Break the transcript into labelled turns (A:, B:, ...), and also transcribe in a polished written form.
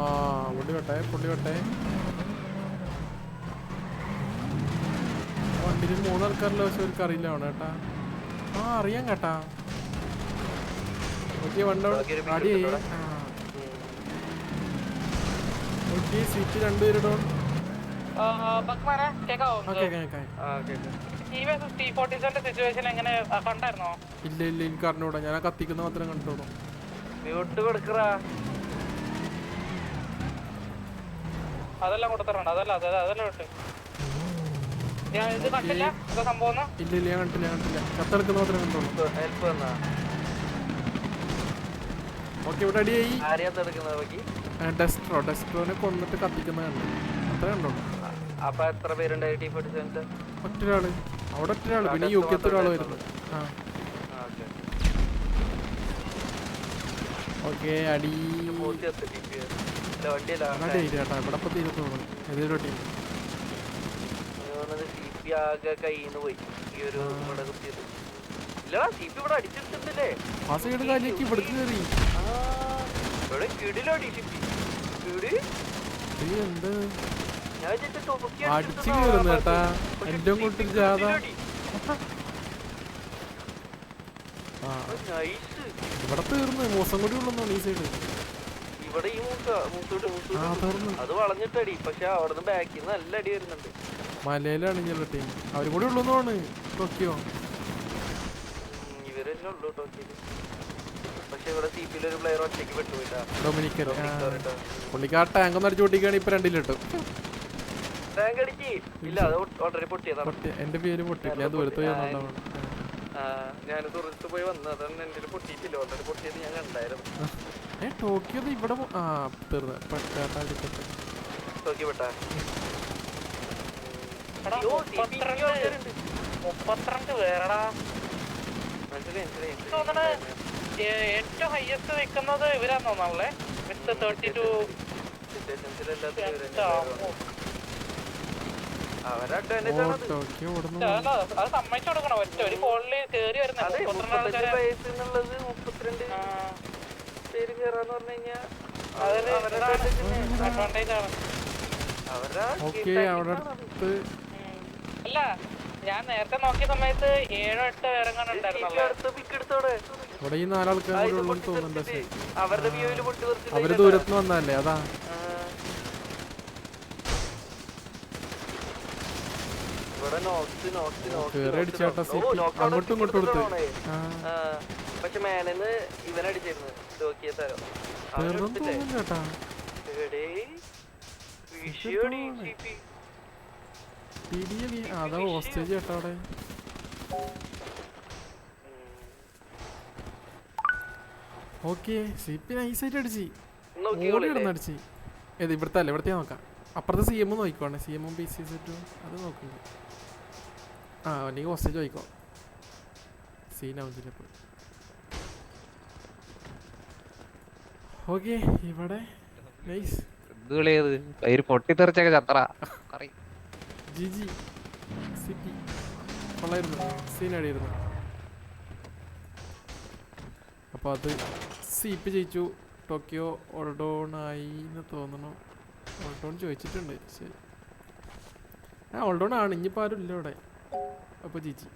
A: ആ പുള്ളി വട്ടെ വണ്ടിയിൽ 3 ആൾക്കാരല്ലോ. പക്ഷെ അവർക്ക് അറിയില്ല വേണം കേട്ടാ. ആ അറിയാം കേട്ടാ. ഓക്കെ അടി. ഓക്കെ സീറ്റ് 2 പേര് ഡോൺ. ഇല്ല എനിക്ക് അറിഞ്ഞൂടാ. ഞാൻ കത്തിക്കുന്ന മാത്രം കണ്ടോളൂ.
B: അതെല്ലാം കൊടുത്തിട്ടുണ്ട്. അതെല്ലാം വിട്ട്.
A: ഇല്ല ഞാൻ കണ്ടില്ല. കത്തെടുക്കുന്ന മാത്രം കണ്ടോളൂ. ഓക്കെ ഇവിടെ അടിയായി. ഡെസ്ട്രോനെ കൊന്നിട്ട് കത്തിക്കുന്ന കണ്ടു. അത്ര കണ്ടോളൂ. ഒറ്റൊരാള് അവിടെ പിന്നെ യുകെത്തെ ഒരാൾ വരുന്നു. ഓക്കെ അടി കേട്ടാ. ഇവിടെ ഇപ്പൊ തീരത്തോളൂ. ഏതൊരു ടീം ആ സൈഡ് കാലിലേക്ക് ഇവിടേക്ക് കയറി. എന്ത് അടിച്ചു കയറുന്നു കേട്ടാ. എന്റെ കൂട്ടി ജാഥ. ഇവിടെ തീർന്ന് മോശം കൂടി ഉള്ളു ഈ സൈഡ്. മലയിലാണ് ഞങ്ങളുടെ ടീം. അവരും കൂടി ഉള്ളൂന്നാണ് ടോക്കിയോ. ഡൊമിനിക്കൻ പുള്ളിക്ക് ആ ടാങ്ക് ഒന്ന് അടിച്ചു പൊട്ടിക്കാണ്. ഇപ്പൊ 2 കിട്ടും. എന്റെ പേര് പൊട്ടില്ല. ഞാൻ ദൂരത്ത്
B: പോയി
A: ടോക്കിയോ ഇവിടെ തീർന്ന്.
B: ഏറ്റവും ഹൈയസ്റ്റ് നിൽക്കുന്നത് ഇവരാന്ന് തോന്നാണല്ലേ. വിത്ത് 32 അത് സമ്മതിച്ചു കൊടുക്കണം. ഒറ്റ ഒരു കോളില് കേറി വരുന്നത് അഡ്വാൻറ്റേജ് ആണ്. അല്ല ഞാൻ നേരത്തെ നോക്കിയ സമയത്ത് 7-8 പേരെങ്ങാനും ഉണ്ടായിരുന്നല്ലോ.
A: അവര് ദൂരത്ത് വന്നല്ലേ. അതാ അങ്ങോട്ടും ഇങ്ങോട്ടും കൊടുത്ത്.
B: പക്ഷെ മേലെന്ന് ഇവനടിച്ചിരുന്നു
A: കേട്ടാ. അതാ ഹോസ്റ്റേജ് കേട്ടാ അവിടെ. ഓക്കെ സിപി നൈസായിട്ട് അടിച്ച് ഓടി കിടന്നടിച്ച്. ഏത് ഇവിടുത്തെ അല്ലേ? ഇവിടുത്തെ നോക്കാം. അപ്പുറത്തെ CM നോക്കിക്കോണേ. CM PC സെറ്റും അത് നോക്കണ്ട. അല്ലെങ്കിൽ ഹോസ്റ്റേജ് നോക്കിക്കോ. സീനാവുന്നില്ല. ഓക്കെ ഇവിടെ നൈസ്
C: പൊട്ടിത്തെറിച്ചൊക്കെ ചത്ര
A: ജിജി സിറ്റി കൊള്ളായിരുന്നു. സീനടിയായിരുന്നു. അപ്പോൾ അത് CP ജയിച്ചു. ടോക്കിയോ ഓൾഡോൺ ആയി എന്ന് തോന്നണം. ഓൾഡോൺ ചോദിച്ചിട്ടുണ്ട്. ശരി ഓൾഡോൺ ആണ്. ഇനിയിപ്പോൾ ആരും ഇല്ല ഇവിടെ. അപ്പോൾ ജിജി.